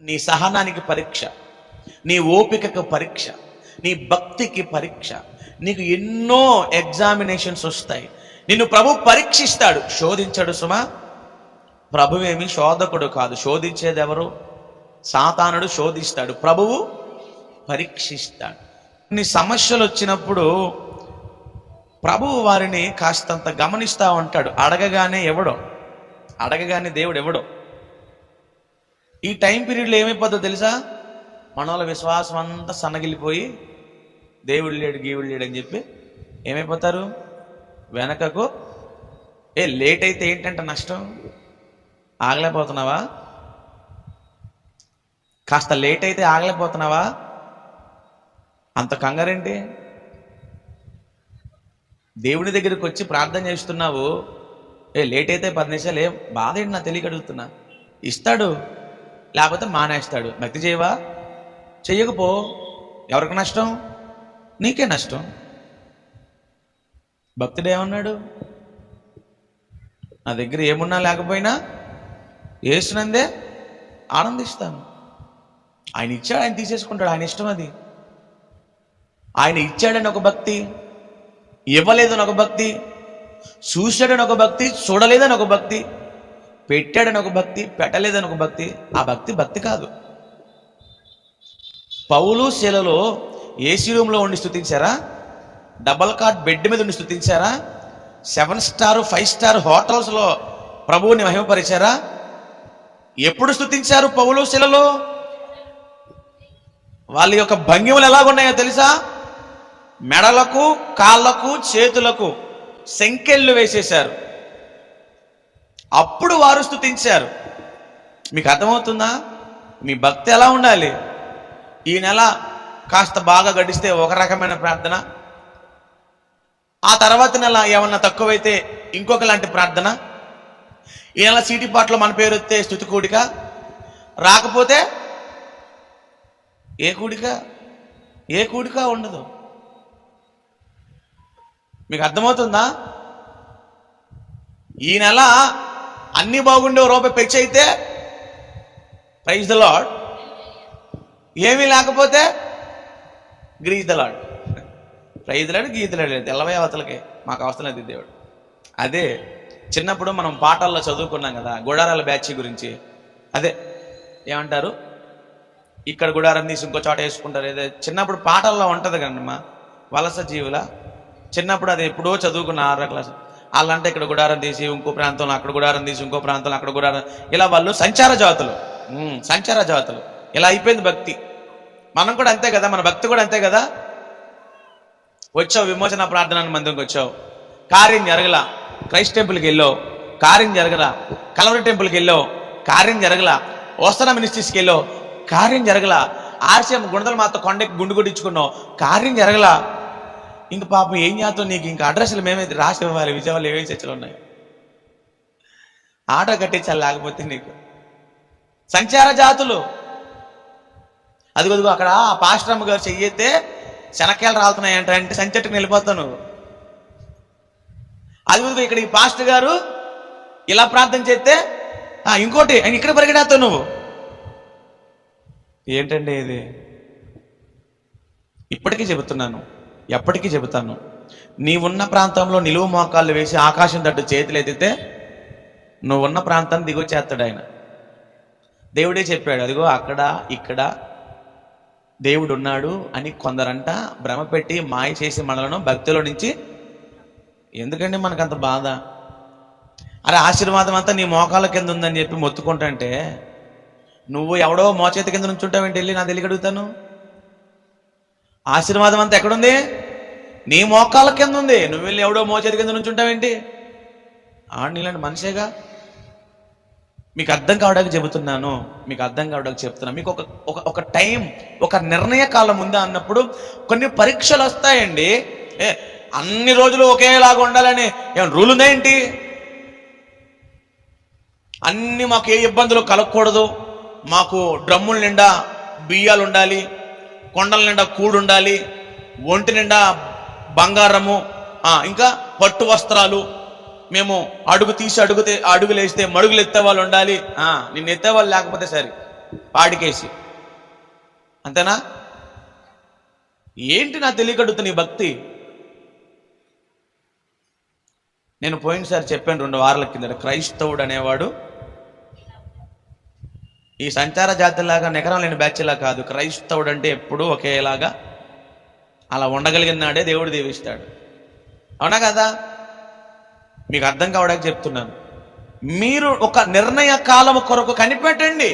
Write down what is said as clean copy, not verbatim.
నీ సహనానికి పరీక్ష, నీ ఓపికకు పరీక్ష, నీ భక్తికి పరీక్ష. నీకు ఎన్నో ఎగ్జామినేషన్స్ వస్తాయి. నిన్ను ప్రభు పరీక్షిస్తాడు, శోధించడు సుమా. ప్రభువేమి శోధకుడు కాదు. శోధించేది ఎవరు? సాతానుడు శోధిస్తాడు, ప్రభువు పరీక్షిస్తాడు. నీ సమస్యలు వచ్చినప్పుడు ప్రభువు వారిని కాస్తంత గమనిస్తూ ఉంటాడు. అడగగానే దేవుడు ఎవడో. ఈ టైం పీరియడ్లో ఏమైపోతుందో తెలుసా? మనోళ్ళ విశ్వాసం అంతా సన్నగిలిపోయి దేవుడు లేడు గీవుడు లేడు అని చెప్పి ఏమైపోతారు? వెనకకు. లేట్ అయితే ఏంటంటే నష్టం? ఆగలేకపోతున్నావా? కాస్త లేట్ అయితే ఆగలేకపోతున్నావా? అంత కంగారేంటి? దేవుని దగ్గరికి వచ్చి ప్రార్థన చేస్తున్నావు, లేట్ అయితే 10 నిమిషాలు, ఏం బాధ ఏంటి నా తెలియక అడుగుతున్నా. ఇస్తాడు, లేకపోతే మానేస్తాడు. భక్తి చేయవా? చెయ్యకపో. ఎవరికి నష్టం? నీకే నష్టం. భక్తుడు ఏమన్నాడు? నా దగ్గర ఏమున్నా లేకపోయినా యేసునందే ఆనందిస్తాను. ఆయన ఇచ్చాడు, ఆయన తీసేసుకుంటాడు, ఆయన ఇష్టం అది. ఆయన ఇచ్చాడని ఒక భక్తి, ఇవ్వలేదని ఒక భక్తి, చూశాడని ఒక భక్తి, చూడలేదని ఒక భక్తి, పెట్టాడని ఒక భక్తి, పెట్టలేదని ఒక భక్తి. ఆ భక్తి కాదు. పౌలు శీలలో ఏసీ రూమ్లో ఉండి స్తుతించారా? డబల్ కాట్ బెడ్ మీద ఉండి స్తుతించారా? 7 స్టార్ 5 స్టార్ హోటల్స్లో ప్రభువుని మహిమపరిచారా? ఎప్పుడు స్తుతించారు పౌలు శీలలో? వాళ్ళ యొక్క భంగిమలు ఎలాగున్నాయో తెలుసా? మెడలకు, కాళ్ళకు, చేతులకు సంకెళ్ళు వేసేశారు. అప్పుడు వారు స్తుతించారు. మీకు అర్థమవుతుందా? మీ భక్తి ఎలా ఉండాలి? ఈ నెల కాస్త బాగా గడిస్తే ఒక రకమైన ప్రార్థన, ఆ తర్వాత నెల ఏమన్నా తక్కువైతే ఇంకొక లాంటి ప్రార్థన. ఈ నెల సీటీ పాటలో మన పేరు వస్తే స్తుతి కూడిక, రాకపోతే ఏ కూడిక ఉండదు. మీకు అర్థమవుతుందా? ఈ నెల అన్ని బాగుండే రూపాయి పెంచి అయితే ప్రైజ్ ద లార్డ్, ఏమీ లేకపోతే praise the lord. Praise the lord, గీజ్ ద లార్డ్, తెల్లవయ్య అవతలకే, మాకు అవసరం లేదు దేవుడు. అదే చిన్నప్పుడు మనం పాఠాల్లో చదువుకున్నాం కదా, గుడారాల బ్యాచ్ గురించి. అదే ఏమంటారు, ఇక్కడ గుడారం తీసి ఇంకో చోట వేసుకుంటారు. ఏదో చిన్నప్పుడు పాఠాల్లో ఉంటుంది కదమ్మా, వలస జీవుల. చిన్నప్పుడు అది ఎప్పుడో చదువుకున్న 6వ క్లాస్. వాళ్ళంటే ఇక్కడ గుడారం తీసి ఇంకో ప్రాంతంలో, అక్కడ గుడారం తీసి ఇంకో ప్రాంతంలో, అక్కడ గుడారం, ఇలా వాళ్ళు సంచార జాతులు. ఇలా అయిపోయింది భక్తి. మనం కూడా అంతే కదా, మన భక్తి కూడా అంతే కదా. వచ్చావు విమోచన ప్రార్థన మందికి వచ్చావు, కార్యం జరగలా. క్రైస్ట్ టెంపుల్కి వెళ్ళావు, కార్యం జరగలా. కలవరి టెంపుల్కి వెళ్ళావు, కార్యం జరగలా. ఓస్తన మినిస్ట్రీస్కి వెళ్ళావు, కార్యం జరగలా. ఆర్సీఎం గుండెల మాతో కొండకి గుండు కొట్టించుకున్నావు, కార్యం జరగలా. ఇంక పాపం ఏం చేస్తావు? నీకు ఇంకా అడ్రస్లు మేమైతే రాసి ఇవ్వాలి, విజయవాడలో ఏమేమి చర్చలు ఉన్నాయి, ఆటో కట్టించాలి, లేకపోతే నీకు. సంచార జాతులు. అదిగో అక్కడ పాస్టర్ అమ్మ గారు చెయ్యితే శనక్కాయలు రాలుతున్నాయంట అంటే సంచెట్టుకు వెళ్ళిపోతావు నువ్వు. అదిగో ఇక్కడ ఈ పాస్టర్ గారు ఇలా ప్రార్థన చేస్తే ఇంకోటి ఆయన ఇక్కడ పరిగెడతావు నువ్వు. ఏంటండి ఇది? ఇప్పటికీ చెబుతున్నాను, ఎప్పటికీ చెబుతాను, నీవున్న ప్రాంతంలో నిలువు మోకాళ్ళు వేసి ఆకాశం తట్టు చేతులు ఎత్తితే నువ్వున్న ప్రాంతాన్ని దిగొచ్చేస్తాడు ఆయన. దేవుడే చెప్పాడు, అదిగో అక్కడ ఇక్కడ దేవుడు ఉన్నాడు అని. కొందరంట భ్రమ పెట్టి మాయ చేసి మనలను భక్తిలో నుంచి. ఎందుకండి మనకంత బాధ? అరే ఆశీర్వాదం అంతా నీ మోకాళ్ళ కింద ఉందని చెప్పి మొత్తుకుంటుంటే నువ్వు ఎవడో మోచేతి కింద నుంచి ఉంటావేంటి? వెళ్ళి నా తెలియక అడుగుతాను. ఆశీర్వాదం అంతా ఎక్కడుంది? నీ మోకాళ్ళ కింద ఉంది. నువ్వు వెళ్ళి ఎవడో మోచేతి కింద నుంచి ఉంటావేంటి? నీలాంటి మనిషేగా. మీకు అర్థం కావడానికి చెబుతున్నాను, మీకు ఒక టైం, ఒక నిర్ణయ కాలం ఉందా అన్నప్పుడు కొన్ని పరీక్షలు వస్తాయండి. అన్ని రోజులు ఒకేలాగా ఉండాలని ఏమైనా రూల్ ఉందా ఏంటి? అన్ని మాకు ఏ ఇబ్బందులు కలగకూడదు, మాకు డ్రమ్ముల నిండా బియ్యాలు ఉండాలి, కొండల నిండా కూడు ఉండాలి, ఒంటి నిండా బంగారము, ఇంకా పట్టు వస్త్రాలు, మేము అడుగు తీసి అడుగులేస్తే మడుగులు ఎత్తేవాళ్ళు ఉండాలి. నిన్ను ఎత్తేవాళ్ళు లేకపోతే సరే పాడికేసి. అంతేనా? ఏంటి నా తెలియకడుగుతా నీ భక్తి? నేను పోయినసారి చెప్పాను 2 వారాల కిందట, క్రైస్తవుడు అనేవాడు ఈ సంచార జాతిలాగా నికరం లేని బ్యాచ్లా కాదు. క్రైస్తవుడు అంటే ఎప్పుడూ ఒకేలాగా అలా ఉండగలిగిన నాడే దేవుడు దీవిస్తాడు. అవునా కదా? మీకు అర్థం కావడానికి చెప్తున్నాను. మీరు ఒక నిర్ణయ కాలం కొరకు కనిపెట్టండి.